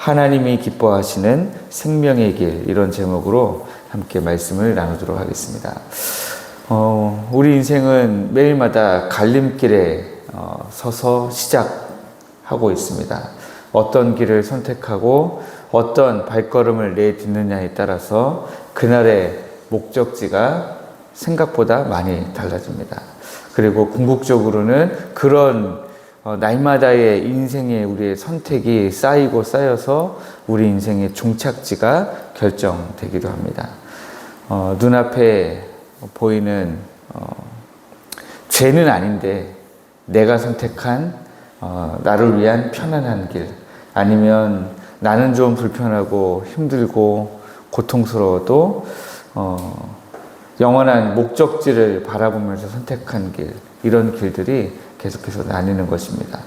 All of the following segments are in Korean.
하나님이 기뻐하시는 생명의 길, 이런 제목으로 함께 말씀을 나누도록 하겠습니다. 우리 인생은 매일마다 갈림길에 서서 시작하고 있습니다. 어떤 길을 선택하고 어떤 발걸음을 내딛느냐에 따라서 그날의 목적지가 생각보다 많이 달라집니다. 그리고 궁극적으로는 그런 날마다의 인생의 우리의 선택이 쌓이고 쌓여서 우리 인생의 종착지가 결정되기도 합니다. 눈앞에 보이는 죄는 아닌데 내가 선택한 나를 위한 편안한 길, 아니면 나는 좀 불편하고 힘들고 고통스러워도 영원한 목적지를 바라보면서 선택한 길, 이런 길들이 계속해서 나뉘는 것입니다.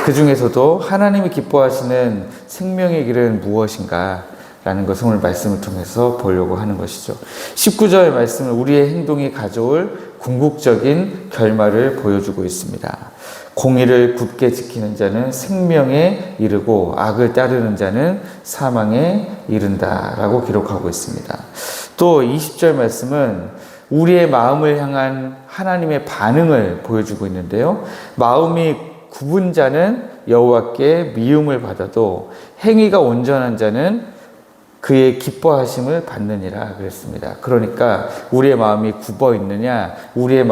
그 중에서도 하나님이 기뻐하시는 생명의 길은 무엇인가 라는 것을 오늘 말씀을 통해서 보려고 하는 것이죠. 19절 말씀은 우리의 행동이 가져올 궁극적인 결말을 보여주고 있습니다. 공의를 굳게 지키는 자는 생명에 이르고 악을 따르는 자는 사망에 이른다 라고 기록하고 있습니다. 또 20절 말씀은 우리의 마음을 향한 하나님의 반응을 보여주고 있는데요. 마음이 굽은 자는 여호와께 미움을 받아도 행위가 온전한 자는 그의 기뻐하심을 받느니라 그랬습니다. 그러니까 우리의 마음이 굽어 있느냐, 우리의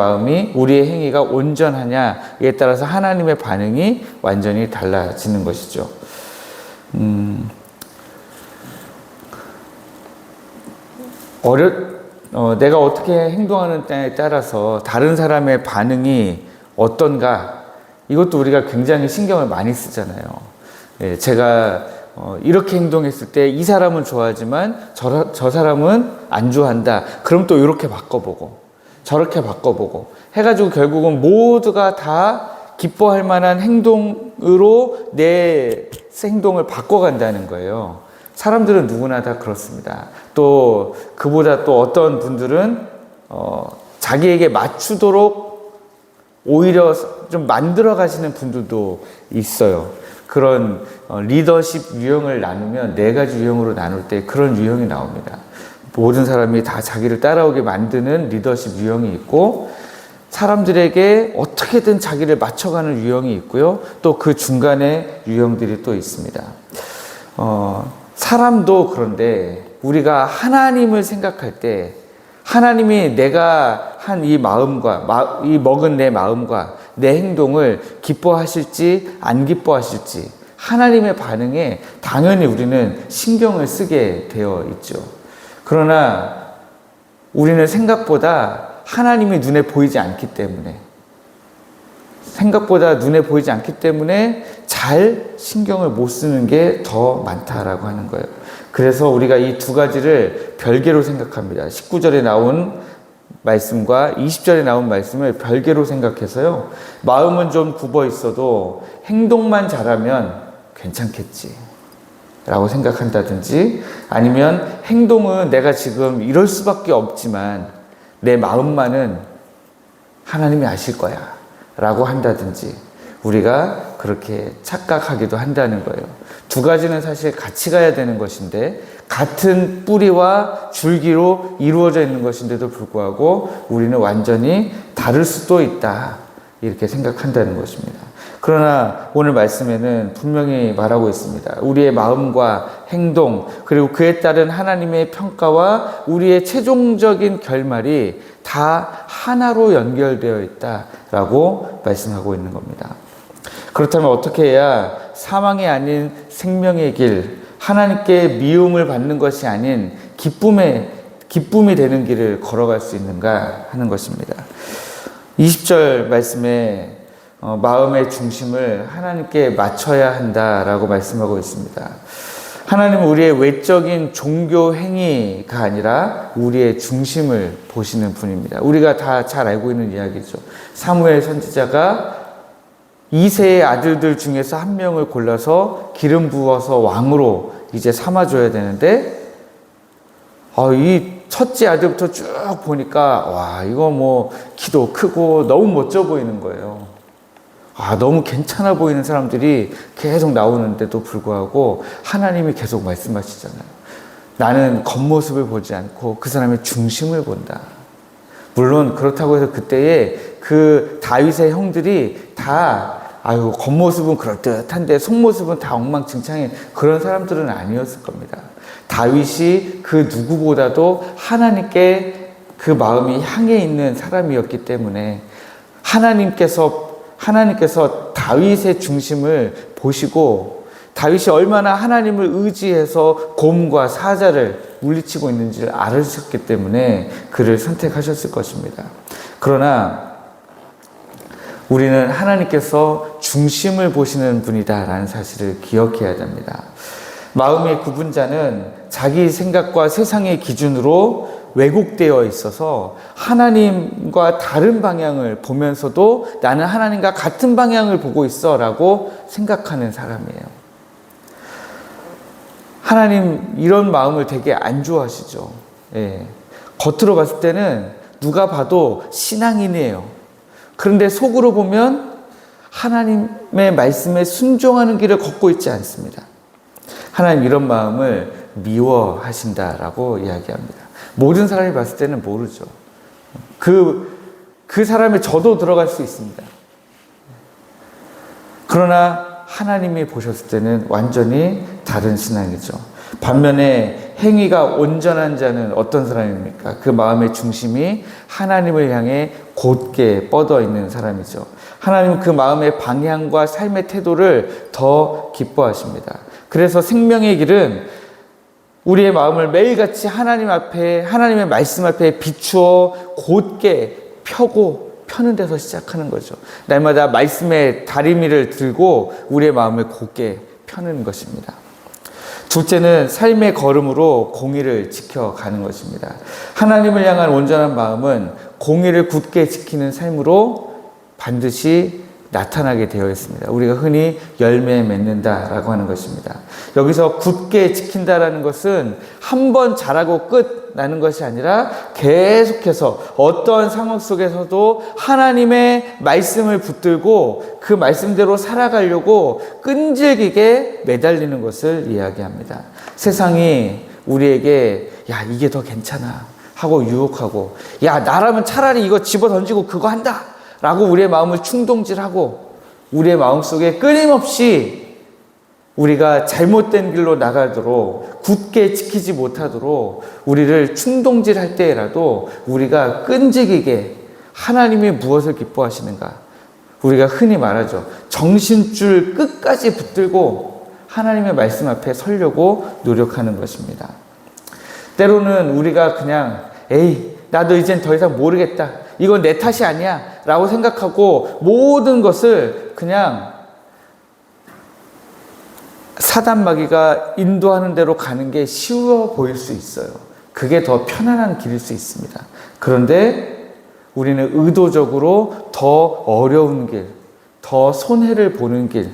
행위가 온전하냐에 따라서 하나님의 반응이 완전히 달라지는 것이죠. 내가 어떻게 행동하느냐에 따라서 다른 사람의 반응이 어떤가, 이것도 우리가 굉장히 신경을 많이 쓰잖아요. 제가 이렇게 행동했을 때 이 사람은 좋아하지만 저 사람은 안 좋아한다. 그럼 또 이렇게 바꿔보고 저렇게 바꿔보고 해가지고 결국은 모두가 다 기뻐할 만한 행동으로 내 행동을 바꿔간다는 거예요. 사람들은 누구나 다 그렇습니다. 또 그보다 또 어떤 분들은 자기에게 맞추도록 오히려 좀 만들어 가시는 분들도 있어요. 그런 리더십 유형을 나누면 4가지 유형으로 나눌 때 그런 유형이 나옵니다. 모든 사람이 다 자기를 따라오게 만드는 리더십 유형이 있고, 사람들에게 어떻게든 자기를 맞춰가는 유형이 있고요. 또 그 중간에 유형들이 또 있습니다. 사람도 그런데 우리가 하나님을 생각할 때 하나님이 내가 한 이 마음과 이 먹은 내 마음과 내 행동을 기뻐하실지 안 기뻐하실지 하나님의 반응에 당연히 우리는 신경을 쓰게 되어 있죠. 그러나 우리는 생각보다 하나님이 눈에 보이지 않기 때문에 잘 신경을 못 쓰는 게 더 많다라고 하는 거예요. 그래서 우리가 이 2가지를 별개로 생각합니다. 19절에 나온 말씀과 20절에 나온 말씀을 별개로 생각해서요. 마음은 좀 굽어 있어도 행동만 잘하면 괜찮겠지 라고 생각한다든지, 아니면 행동은 내가 지금 이럴 수밖에 없지만 내 마음만은 하나님이 아실 거야 라고 한다든지, 우리가 그렇게 착각하기도 한다는 거예요. 2가지는 사실 같이 가야 되는 것인데, 같은 뿌리와 줄기로 이루어져 있는 것인데도 불구하고 우리는 완전히 다를 수도 있다, 이렇게 생각한다는 것입니다. 그러나 오늘 말씀에는 분명히 말하고 있습니다. 우리의 마음과 행동, 그리고 그에 따른 하나님의 평가와 우리의 최종적인 결말이 다 하나로 연결되어 있다라고 말씀하고 있는 겁니다. 그렇다면 어떻게 해야 사망이 아닌 생명의 길, 하나님께 미움을 받는 것이 아닌 기쁨이 되는 길을 걸어갈 수 있는가 하는 것입니다. 20절 말씀에 마음의 중심을 하나님께 맞춰야 한다라고 말씀하고 있습니다. 하나님은 우리의 외적인 종교 행위가 아니라 우리의 중심을 보시는 분입니다. 우리가 다 잘 알고 있는 이야기죠. 사무엘 선지자가 2세의 아들들 중에서 한 명을 골라서 기름 부어서 왕으로 이제 삼아줘야 되는데, 이 첫째 아들부터 쭉 보니까 이거 키도 크고 너무 멋져 보이는 거예요. 너무 괜찮아 보이는 사람들이 계속 나오는데도 불구하고 하나님이 계속 말씀하시잖아요. 나는 겉모습을 보지 않고 그 사람의 중심을 본다. 물론 그렇다고 해서 그때에 그 다윗의 형들이 다 겉모습은 그럴듯한데 속모습은 다 엉망진창인 그런 사람들은 아니었을 겁니다. 다윗이 그 누구보다도 하나님께 그 마음이 향해 있는 사람이었기 때문에 하나님께서 다윗의 중심을 보시고 다윗이 얼마나 하나님을 의지해서 곰과 사자를 물리치고 있는지를 알으셨기 때문에 그를 선택하셨을 것입니다. 그러나 우리는 하나님께서 중심을 보시는 분이다라는 사실을 기억해야 됩니다. 마음의 구분자는 자기 생각과 세상의 기준으로 왜곡되어 있어서 하나님과 다른 방향을 보면서도 나는 하나님과 같은 방향을 보고 있어 라고 생각하는 사람이에요. 하나님 이런 마음을 되게 안 좋아하시죠. 예. 겉으로 봤을 때는 누가 봐도 신앙인이에요. 그런데 속으로 보면 하나님의 말씀에 순종하는 길을 걷고 있지 않습니다. 하나님 이런 마음을 미워하신다라고 이야기합니다. 모든 사람이 봤을 때는 모르죠. 그 사람의 저도 들어갈 수 있습니다. 그러나 하나님이 보셨을 때는 완전히 다른 신앙이죠. 반면에 행위가 온전한 자는 어떤 사람입니까? 그 마음의 중심이 하나님을 향해 곧게 뻗어 있는 사람이죠. 하나님은 그 마음의 방향과 삶의 태도를 더 기뻐하십니다. 그래서 생명의 길은 우리의 마음을 매일같이 하나님의 말씀 앞에 비추어 곧게 펴는 데서 시작하는 거죠. 날마다 말씀의 다리미를 들고 우리의 마음을 곧게 펴는 것입니다. 둘째는 삶의 걸음으로 공의를 지켜가는 것입니다. 하나님을 향한 온전한 마음은 공의를 굳게 지키는 삶으로 반드시 나타나게 되어 있습니다. 우리가 흔히 열매 맺는다라고 하는 것입니다. 여기서 굳게 지킨다라는 것은 한 번 잘하고 끝나는 것이 아니라 계속해서 어떠한 상황 속에서도 하나님의 말씀을 붙들고 그 말씀대로 살아가려고 끈질기게 매달리는 것을 이야기합니다. 세상이 우리에게 야 이게 더 괜찮아 하고 유혹하고 야 나라면 차라리 이거 집어 던지고 그거 한다 라고 우리의 마음을 충동질하고 우리의 마음속에 끊임없이 우리가 잘못된 길로 나가도록 굳게 지키지 못하도록 우리를 충동질할 때라도 우리가 끈질기게 하나님이 무엇을 기뻐하시는가 우리가 흔히 말하죠. 정신줄 끝까지 붙들고 하나님의 말씀 앞에 서려고 노력하는 것입니다. 때로는 우리가 그냥 에이 나도 이젠 더 이상 모르겠다. 이건 내 탓이 아니야 라고 생각하고 모든 것을 그냥 사단 마귀가 인도하는 대로 가는 게 쉬워 보일 수 있어요. 그게 더 편안한 길일 수 있습니다. 그런데 우리는 의도적으로 더 어려운 길, 더 손해를 보는 길,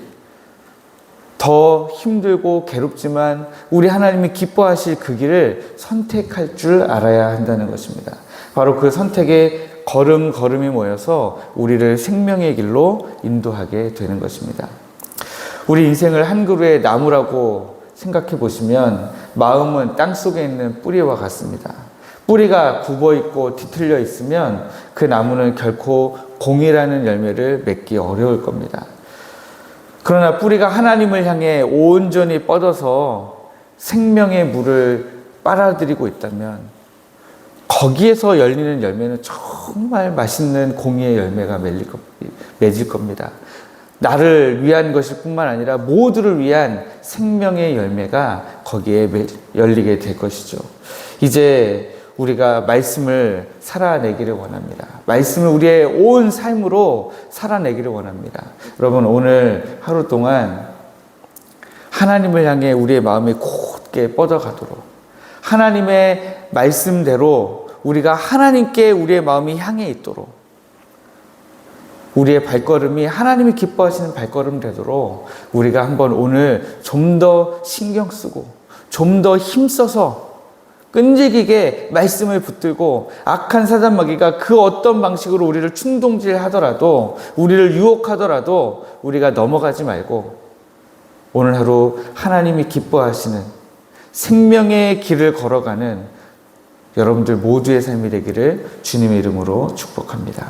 더 힘들고 괴롭지만 우리 하나님이 기뻐하실 그 길을 선택할 줄 알아야 한다는 것입니다. 바로 그 선택의 걸음걸음이 모여서 우리를 생명의 길로 인도하게 되는 것입니다. 우리 인생을 한 그루의 나무라고 생각해 보시면 마음은 땅속에 있는 뿌리와 같습니다. 뿌리가 굽어있고 뒤틀려 있으면 그 나무는 결코 공이라는 열매를 맺기 어려울 겁니다. 그러나 뿌리가 하나님을 향해 온전히 뻗어서 생명의 물을 빨아들이고 있다면 거기에서 열리는 열매는 정말 맛있는 공의의 열매가 맺을 겁니다. 나를 위한 것일 뿐만 아니라 모두를 위한 생명의 열매가 거기에 열리게 될 것이죠. 이제 우리가 말씀을 살아내기를 원합니다. 말씀을 우리의 온 삶으로 살아내기를 원합니다. 여러분 오늘 하루 동안 하나님을 향해 우리의 마음이 곧게 뻗어가도록 하나님의 말씀대로 우리가 하나님께 우리의 마음이 향해 있도록 우리의 발걸음이 하나님이 기뻐하시는 발걸음 되도록 우리가 한번 오늘 좀 더 신경 쓰고 좀 더 힘써서 끈질기게 말씀을 붙들고 악한 사단마귀가 그 어떤 방식으로 우리를 충동질하더라도 우리를 유혹하더라도 우리가 넘어가지 말고 오늘 하루 하나님이 기뻐하시는 생명의 길을 걸어가는 여러분들 모두의 삶이 되기를 주님의 이름으로 축복합니다.